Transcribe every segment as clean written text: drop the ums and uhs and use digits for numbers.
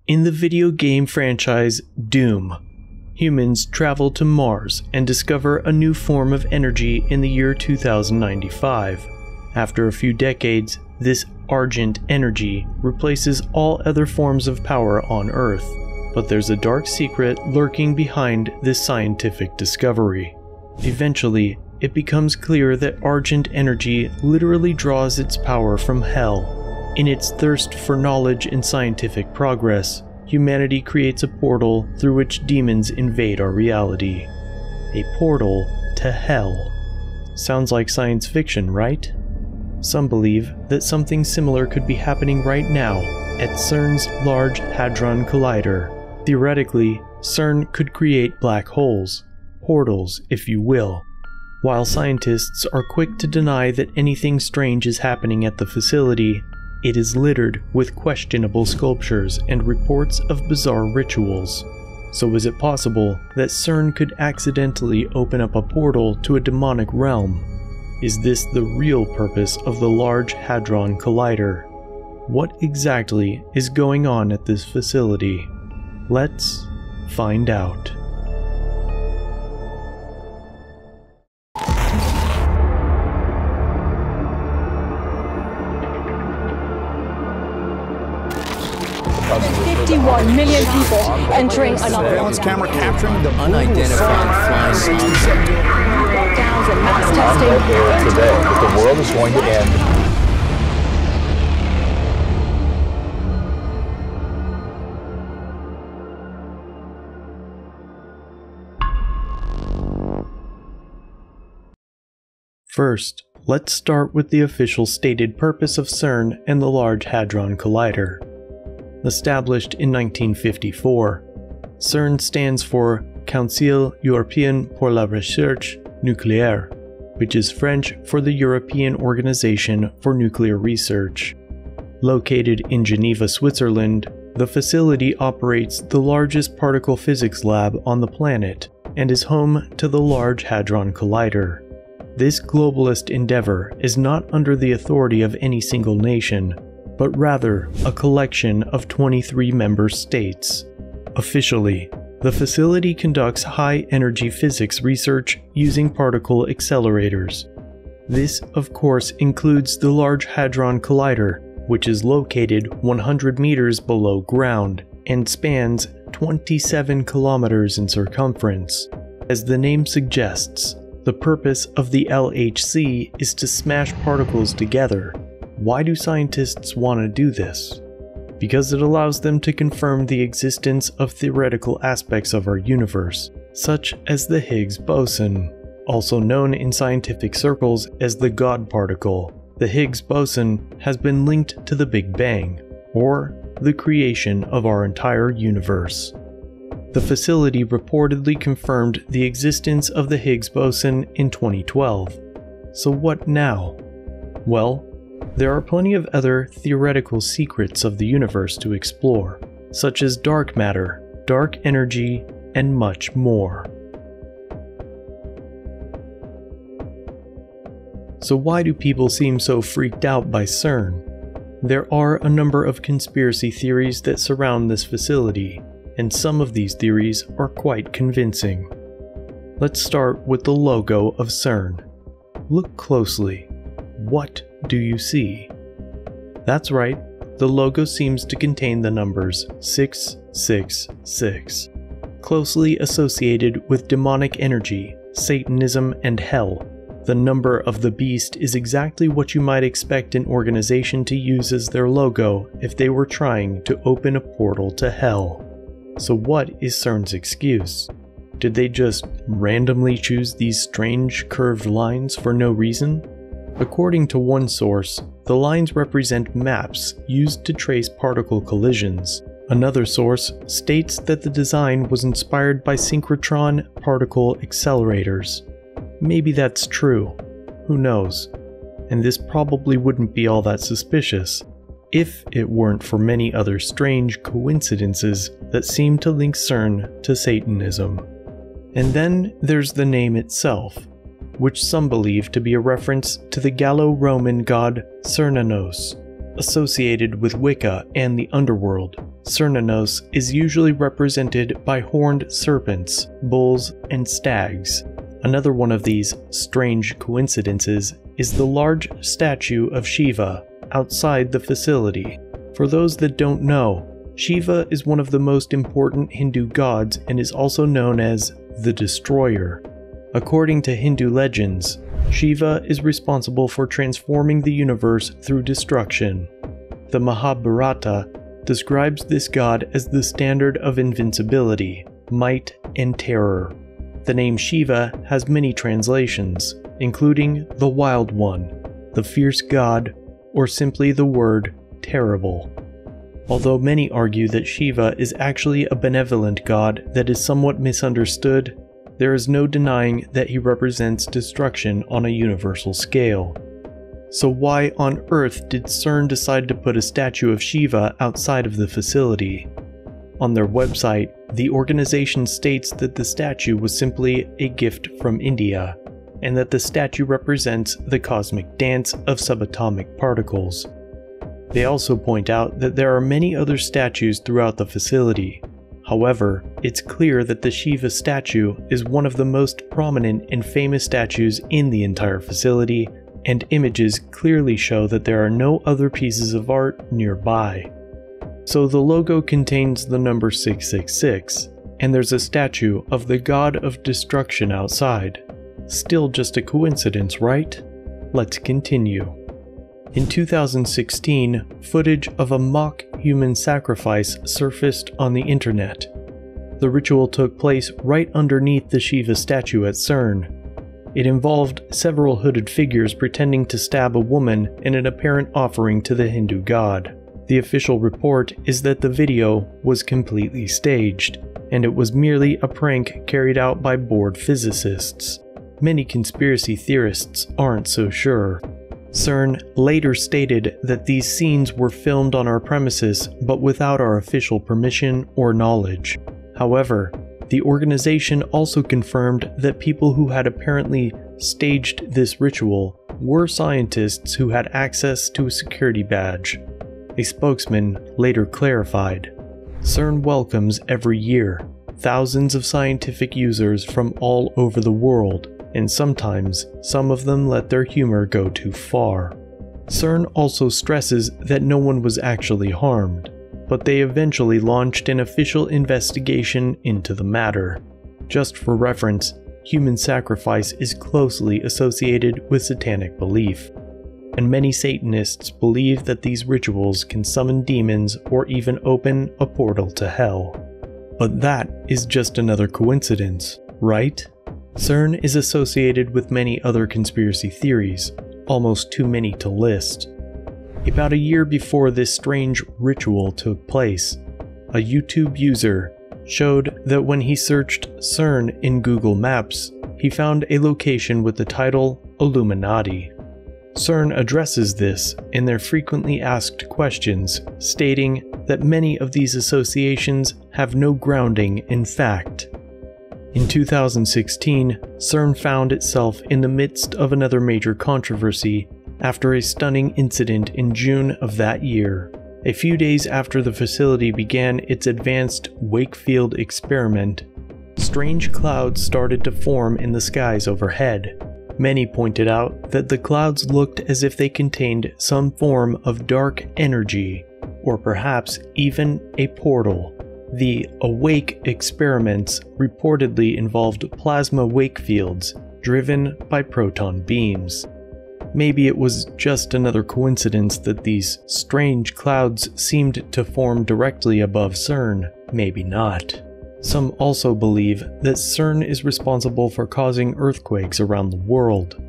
In the video game franchise Doom, humans travel to Mars and discover a new form of energy in the year 2095. After a few decades, this argent energy replaces all other forms of power on Earth. But there's a dark secret lurking behind this scientific discovery. Eventually, it becomes clear that argent energy literally draws its power from hell. In its thirst for knowledge and scientific progress, humanity creates a portal through which demons invade our reality. A portal to hell. Sounds like science fiction, right? Some believe that something similar could be happening right now at CERN's Large Hadron Collider. Theoretically, CERN could create black holes, portals if you will. While scientists are quick to deny that anything strange is happening at the facility, it is littered with questionable sculptures and reports of bizarre rituals. So is it possible that CERN could accidentally open up a portal to a demonic realm? Is this the real purpose of the Large Hadron Collider? What exactly is going on at this facility? Let's find out. There's 51 million people entering another surveillance camera capturing the unidentified flying lockdowns and mass testing. today that the world is going to end. First, let's start with the official stated purpose of CERN and the Large Hadron Collider. Established in 1954, CERN stands for Conseil Européen pour la Recherche Nucléaire, which is French for the European Organization for Nuclear Research. Located in Geneva, Switzerland, the facility operates the largest particle physics lab on the planet and is home to the Large Hadron Collider. This globalist endeavor is not under the authority of any single nation, but rather a collection of 23 member states. Officially, the facility conducts high-energy physics research using particle accelerators. This, of course, includes the Large Hadron Collider, which is located 100 meters below ground and spans 27 kilometers in circumference. As the name suggests, the purpose of the LHC is to smash particles together. Why do scientists want to do this? Because it allows them to confirm the existence of theoretical aspects of our universe, such as the Higgs boson, also known in scientific circles as the God particle. The Higgs boson has been linked to the Big Bang, or the creation of our entire universe. The facility reportedly confirmed the existence of the Higgs boson in 2012. So what now? Well, there are plenty of other theoretical secrets of the universe to explore, such as dark matter, dark energy, and much more. So why do people seem so freaked out by CERN? There are a number of conspiracy theories that surround this facility, and some of these theories are quite convincing. Let's start with the logo of CERN. Look closely. What do you see? That's right, the logo seems to contain the numbers 666, closely associated with demonic energy, Satanism, and hell. The number of the beast is exactly what you might expect an organization to use as their logo if they were trying to open a portal to hell. So what is CERN's excuse? Did they just randomly choose these strange curved lines for no reason? According to one source, the lines represent maps used to trace particle collisions. Another source states that the design was inspired by synchrotron particle accelerators. Maybe that's true. Who knows? And this probably wouldn't be all that suspicious if it weren't for many other strange coincidences that seem to link CERN to Satanism. And then there's the name itself, which some believe to be a reference to the Gallo-Roman god Cernunnos. Associated with Wicca and the underworld, Cernunnos is usually represented by horned serpents, bulls, and stags. Another one of these strange coincidences is the large statue of Shiva outside the facility. For those that don't know, Shiva is one of the most important Hindu gods and is also known as the Destroyer. According to Hindu legends, Shiva is responsible for transforming the universe through destruction. The Mahabharata describes this god as the standard of invincibility, might, and terror. The name Shiva has many translations, including the Wild One, the Fierce God, or simply the word terrible. Although many argue that Shiva is actually a benevolent god that is somewhat misunderstood, there is no denying that he represents destruction on a universal scale. So why on earth did CERN decide to put a statue of Shiva outside of the facility? On their website, the organization states that the statue was simply a gift from India, and that the statue represents the cosmic dance of subatomic particles. They also point out that there are many other statues throughout the facility. However, it's clear that the Shiva statue is one of the most prominent and famous statues in the entire facility, and images clearly show that there are no other pieces of art nearby. So the logo contains the number 666, and there's a statue of the god of destruction outside. Still just a coincidence, right? Let's continue. In 2016, footage of a mock human sacrifice surfaced on the internet. The ritual took place right underneath the Shiva statue at CERN. It involved several hooded figures pretending to stab a woman in an apparent offering to the Hindu god. The official report is that the video was completely staged, and it was merely a prank carried out by bored physicists. Many conspiracy theorists aren't so sure. CERN later stated that these scenes were filmed on our premises but without our official permission or knowledge. However, the organization also confirmed that people who had apparently staged this ritual were scientists who had access to a security badge. A spokesman later clarified, "CERN welcomes every year thousands of scientific users from all over the world, and sometimes some of them let their humor go too far." CERN also stresses that no one was actually harmed, but they eventually launched an official investigation into the matter. Just for reference, human sacrifice is closely associated with satanic belief, and many Satanists believe that these rituals can summon demons or even open a portal to hell. But that is just another coincidence, right? CERN is associated with many other conspiracy theories, almost too many to list. About a year before this strange ritual took place, a YouTube user showed that when he searched CERN in Google Maps, he found a location with the title Illuminati. CERN addresses this in their frequently asked questions, stating that many of these associations have no grounding in fact. In 2016, CERN found itself in the midst of another major controversy after a stunning incident in June of that year. A few days after the facility began its advanced Wakefield experiment, strange clouds started to form in the skies overhead. Many pointed out that the clouds looked as if they contained some form of dark energy, or perhaps even a portal. The Awake experiments reportedly involved plasma wake fields driven by proton beams. Maybe it was just another coincidence that these strange clouds seemed to form directly above CERN. Maybe not. Some also believe that CERN is responsible for causing earthquakes around the world.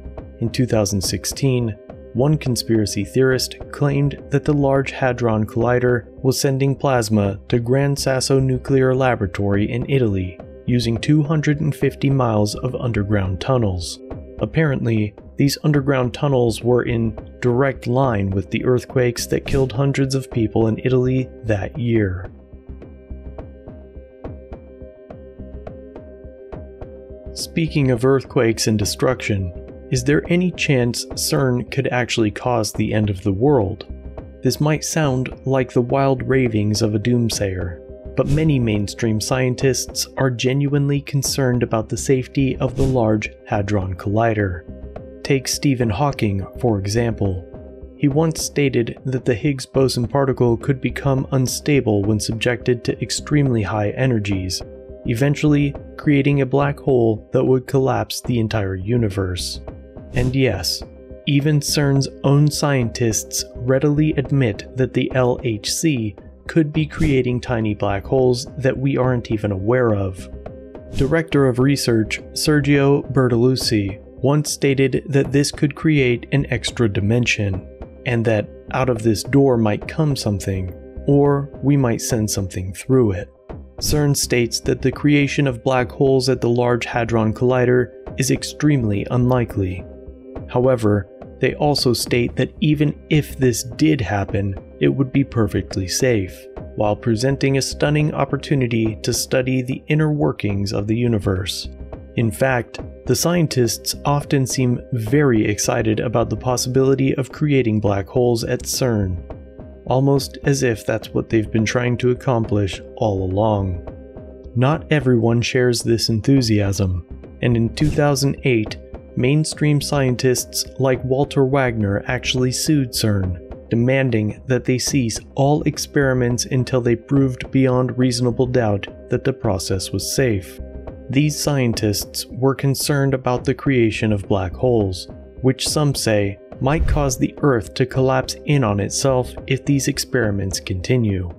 In 2016, one conspiracy theorist claimed that the Large Hadron Collider was sending plasma to Gran Sasso Nuclear Laboratory in Italy, using 250 miles of underground tunnels. Apparently, these underground tunnels were in direct line with the earthquakes that killed hundreds of people in Italy that year. Speaking of earthquakes and destruction, is there any chance CERN could actually cause the end of the world? This might sound like the wild ravings of a doomsayer, but many mainstream scientists are genuinely concerned about the safety of the Large Hadron Collider. Take Stephen Hawking, for example. He once stated that the Higgs boson particle could become unstable when subjected to extremely high energies, eventually creating a black hole that would collapse the entire universe. And yes, even CERN's own scientists readily admit that the LHC could be creating tiny black holes that we aren't even aware of. Director of Research Sergio Bertolucci once stated that this could create an extra dimension, and that out of this door might come something, or we might send something through it. CERN states that the creation of black holes at the Large Hadron Collider is extremely unlikely. However, they also state that even if this did happen, it would be perfectly safe, while presenting a stunning opportunity to study the inner workings of the universe. In fact, the scientists often seem very excited about the possibility of creating black holes at CERN, almost as if that's what they've been trying to accomplish all along. Not everyone shares this enthusiasm, and in 2008, mainstream scientists like Walter Wagner actually sued CERN, demanding that they cease all experiments until they proved beyond reasonable doubt that the process was safe. These scientists were concerned about the creation of black holes, which some say might cause the Earth to collapse in on itself if these experiments continue.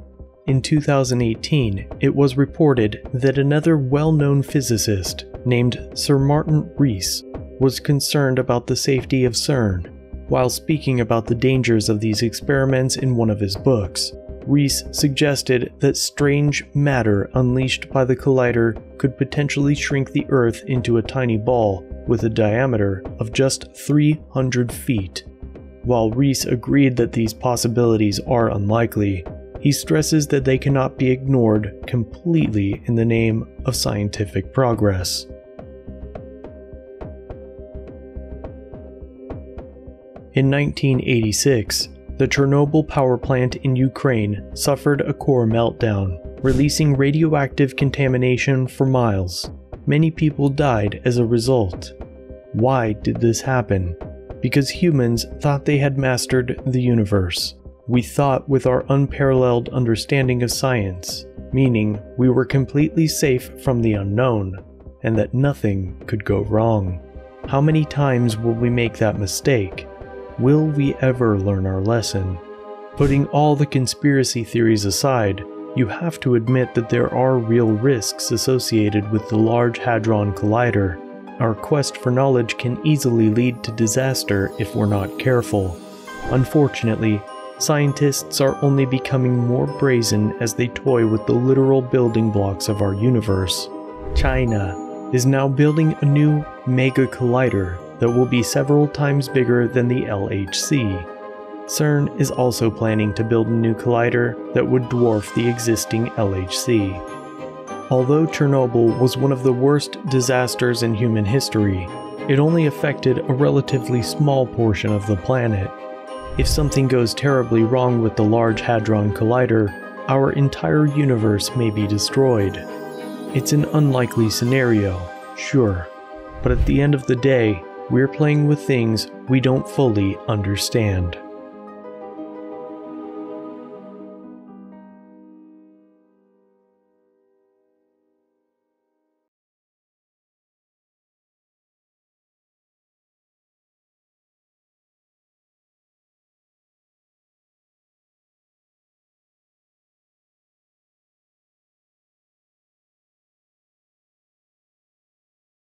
In 2018, it was reported that another well-known physicist named Sir Martin Rees was concerned about the safety of CERN. While speaking about the dangers of these experiments in one of his books, Rees suggested that strange matter unleashed by the collider could potentially shrink the Earth into a tiny ball with a diameter of just 300 feet. While Rees agreed that these possibilities are unlikely, he stresses that they cannot be ignored completely in the name of scientific progress. In 1986, the Chernobyl power plant in Ukraine suffered a core meltdown, releasing radioactive contamination for miles. Many people died as a result. Why did this happen? Because humans thought they had mastered the universe. We thought with our unparalleled understanding of science, meaning we were completely safe from the unknown, and that nothing could go wrong. How many times will we make that mistake? Will we ever learn our lesson? Putting all the conspiracy theories aside, you have to admit that there are real risks associated with the Large Hadron Collider. Our quest for knowledge can easily lead to disaster if we're not careful. Unfortunately, scientists are only becoming more brazen as they toy with the literal building blocks of our universe. China is now building a new mega collider that will be several times bigger than the LHC. CERN is also planning to build a new collider that would dwarf the existing LHC. Although Chernobyl was one of the worst disasters in human history, it only affected a relatively small portion of the planet. If something goes terribly wrong with the Large Hadron Collider, our entire universe may be destroyed. It's an unlikely scenario, sure, but at the end of the day, we're playing with things we don't fully understand.